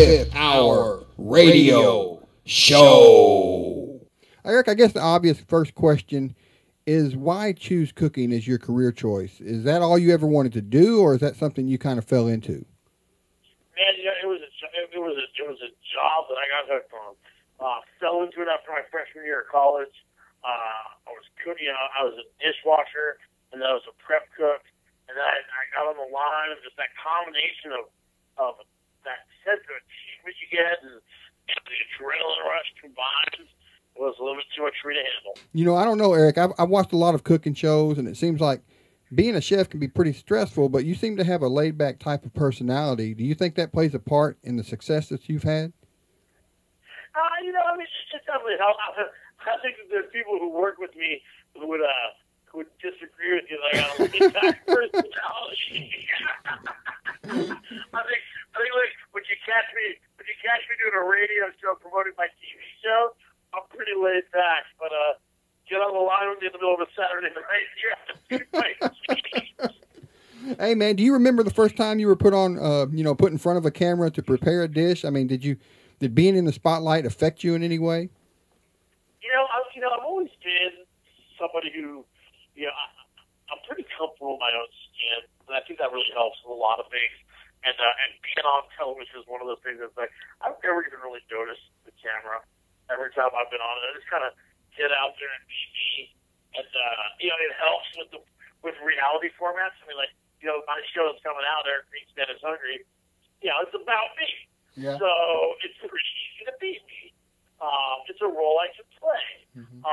Fifth Hour Radio Show. Eric, I guess the obvious first question is why choose cooking as your career choice? Is that all you ever wanted to do, or is that something you kind of fell into? Man, it was a job that I got hooked on. Fell into it after my freshman year of college. I was cooking. I was a dishwasher, and then I was a prep cook, and then I got on the line, and just that combination of that sense of achievement you get and the adrenaline rush combined was a little bit too much for me to handle. You know, I don't know, Eric. I've watched a lot of cooking shows, and it seems like being a chef can be pretty stressful, but you seem to have a laid-back type of personality. Do you think that plays a part in the success that you've had? It definitely helps. I think that there's people who work with me who would disagree with you. Like, I got a laid-back personality. I think like when you catch me doing a radio show promoting my TV show, I'm pretty laid back, but get on the line with me in the middle of a Saturday night. Hey man, do you remember the first time you were put on, put in front of a camera to prepare a dish? I mean, did being in the spotlight affect you in any way? I've always been somebody who, I'm pretty comfortable in my own skin, and I think that really helps with a lot of things. And being on television is one of those things that's like, I've never even really noticed the camera. Every time I've been on it, I just kind of get out there and be me. And, it helps with reality formats. I mean, like, my show that's coming out, Eric Greenspan Is Hungry, it's about me. Yeah. So it's pretty easy to be me. It's a role I can play. Mm-hmm.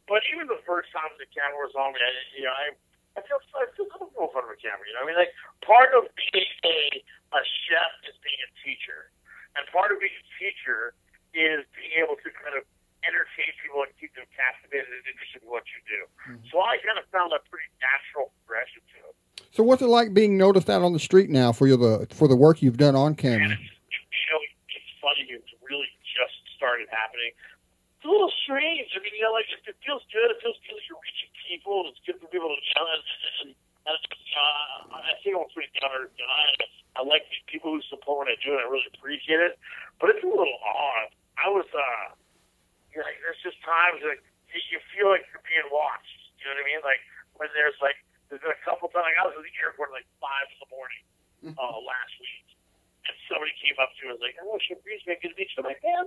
But even the first time the camera was on me, I feel comfortable in front of a camera. Part of being a chef is being a teacher. And part of being a teacher is being able to kind of entertain people and keep them captivated and interested in what you do. Mm-hmm. So I kind of found a pretty natural progression to it. So what's it like being noticed out on the street now for the work you've done on camera? It's funny. It's really just started happening. It's a little strange. I mean, it feels good. It feels good that you're reaching people. It's good for people to challenge. And I think I'm pretty down. I like people who support what I do, and I really appreciate it. But it's a little odd. I was, there's just times like you feel like you're being watched. You know what I mean? Like when there's been a couple times. I was at the airport at 5 in the morning last week, and somebody came up to me and was like, "Oh, Chef Greenspan, good to meet you." I'm like, "Man,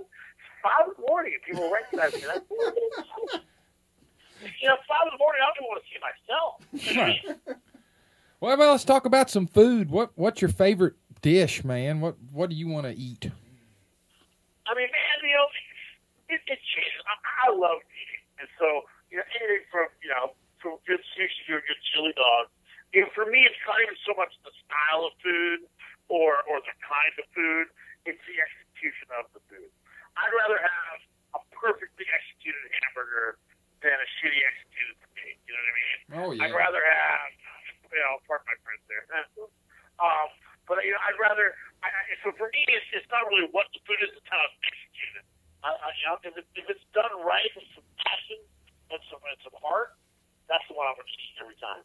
5 in the morning, and people recognize me." That's 5 in the morning. I don't even want to see myself. Well, let's talk about some food. What's your favorite dish, man? What do you want to eat? I mean, man, it changes. I love eating, and so anything from good sushi to a good chili dog. For me, it's not even so much the style of food or the kind of food; it's the execution of the food. I'd rather have a perfectly executed hamburger than a shitty executed steak. You know what I mean? Oh yeah. I'd rather have, pardon my friends there. But I'd rather. So for me, it's not really what the food is; it's how it's executed. If it's done right with some passion and some heart, that's the one I'm going to eat every time.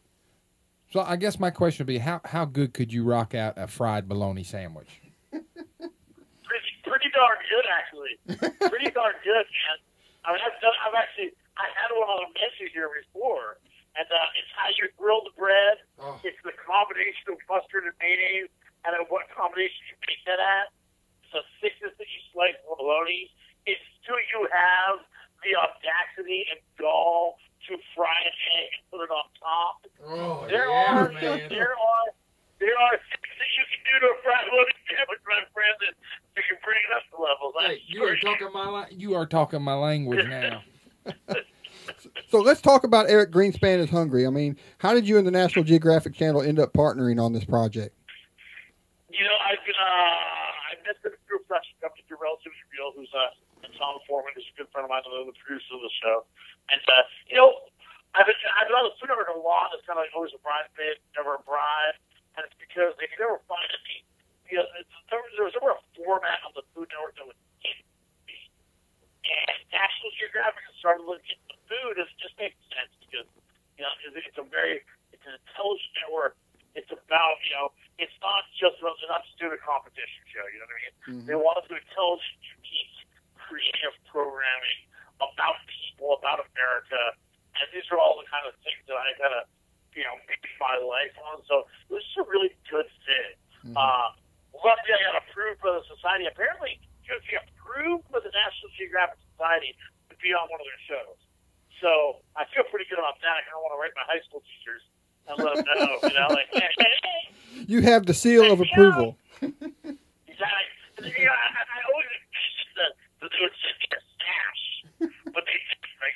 So I guess my question would be, how good could you rock out a fried bologna sandwich? Pretty darn good, actually. Pretty darn good, man. I mean, I had one on a menu here before, and it's how you grill the bread. Oh. It's the combination of mustard and mayonnaise, and then what combination you make that at. It's the thickness that you slice the bologna. It's do you have the audacity and gall to fry an egg and put it on top? Oh, there are things that you can do to a fried bologna sandwich, my friend, that you can bring it up to levels. Hey, you are talking my language now. So let's talk about Eric Greenspan Is Hungry. I mean, how did you and the National Geographic Channel end up partnering on this project? I met the group that's company through Relatively Real, who's Tom Foreman, who's a good friend of mine, the producer of the show. And, I've been on the Food Network a lot. It's kind of like always a bridesmaid, never a bride. And it's because they could never find me. There was never a format on the Food Network that would fit me. And National Geographic started looking at the food. It just makes sense because, it's an intelligent network. It's about, it's not just doing a competition show. You know what I programming. They want to do intelligent, unique, creative programming about people, about America. And these are all the kind of things that I kind of, make my life on. So it was just a really good fit. Luckily, I got approved by the society. Apparently, you have to get approved by the National Geographic Society to be on one of their shows. So I feel pretty good about that. I kind of want to write my high school teachers and let them know, hey. You have the seal of approval. Exactly. I always envisioned that they would send me a stash, but they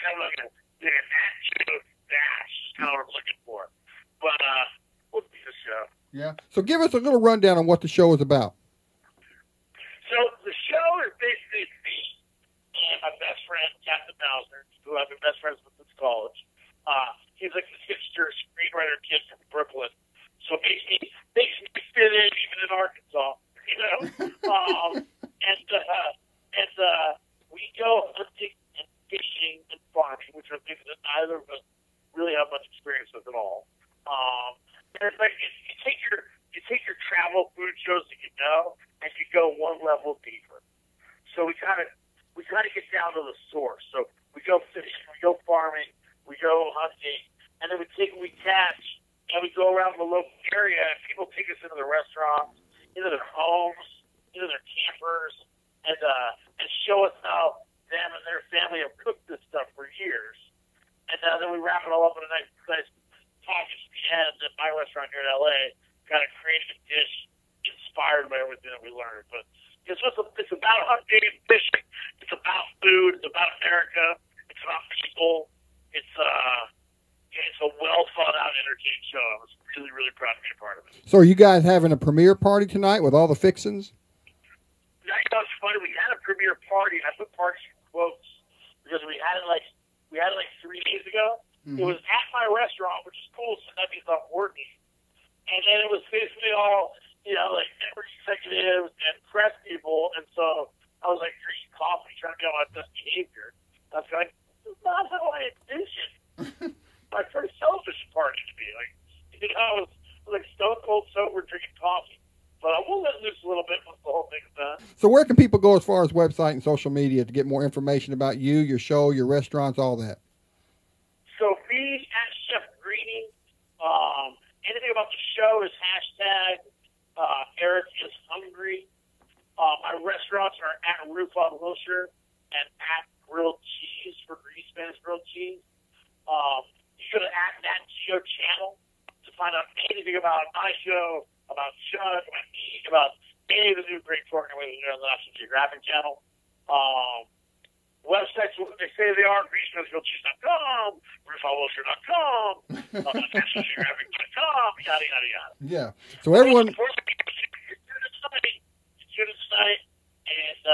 kind of like a dash is kind of what I'm looking for. But we'll do the show. Yeah. So give us a little rundown on what the show is about. So the show is basically me and my best friend, Captain Mauzner, who I've been best friends with since college. He's like this hipster screenwriter kid from Brooklyn. So it makes me fit in even in Arkansas, and we go hunting and fishing and farming, which are things that neither of us really have much experience with at all. And it's like you take your travel food shows that you know, and you go one level deeper. So we kind of get down to the source. So we go fishing, we go farming, we go hunting, and then we catch, and we go around the local area, and people take us into the restaurants, into their homes, into their campers, and show us how them and their family have cooked this stuff for years. And then we wrap it all up in a nice package at the end at my restaurant here in L.A., kind of created a dish inspired by everything that we learned. But it's about hunting and fishing. It's about food. It's about America. It's about people. It's a well thought out, entertaining show. I was really, really proud to be a part of it. So are you guys having a premiere party tonight with all the fixins? It's funny. We had a premiere party. I put party in quotes because we had it like 3 days ago. Mm-hmm. It was at my restaurant, which is cool, so that means I'm working. And then it was basically all, like network executives and press people. And so I was like drinking coffee, trying to get on my best behavior. I was like, this is not how I envisioned my first television party to be. Like, I was like stone cold sober drinking coffee. But I will let loose a little bit once the whole thing is done. So where can people go as far as website and social media to get more information about you, your show, your restaurants, all that? So me at Chef Greeny. Anything about the show is hashtag Eric Is Hungry. My restaurants are at Roof on Wilshire and at Grilled Cheese for Greenspan Is Grilled Cheese. You go to at Nat Geo Channel to find out anything about my show, about Chuck, about me, about any of the new great programming on the National Geographic Channel. Websites, what they say they are, greenspanisgrillecheese.com, roofallwilshire.com, nationalgeographic.com, yada, yada, yada. Yeah. So everyone... It's here tonight, and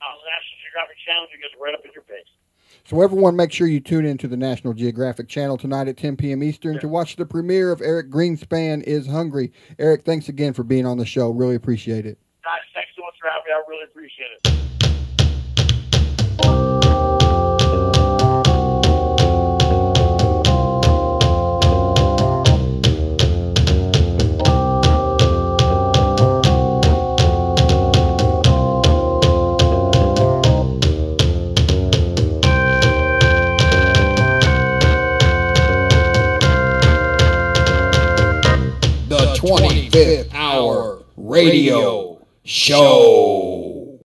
on the National Geographic Channel, you get right up in your face. So everyone make sure you tune in to the National Geographic Channel tonight at 10 p.m. Eastern to watch the premiere of Eric Greenspan Is Hungry. Eric, thanks again for being on the show. Really appreciate it. Guys, thanks so much for having me. I really appreciate it. The 25th Hour Radio Show.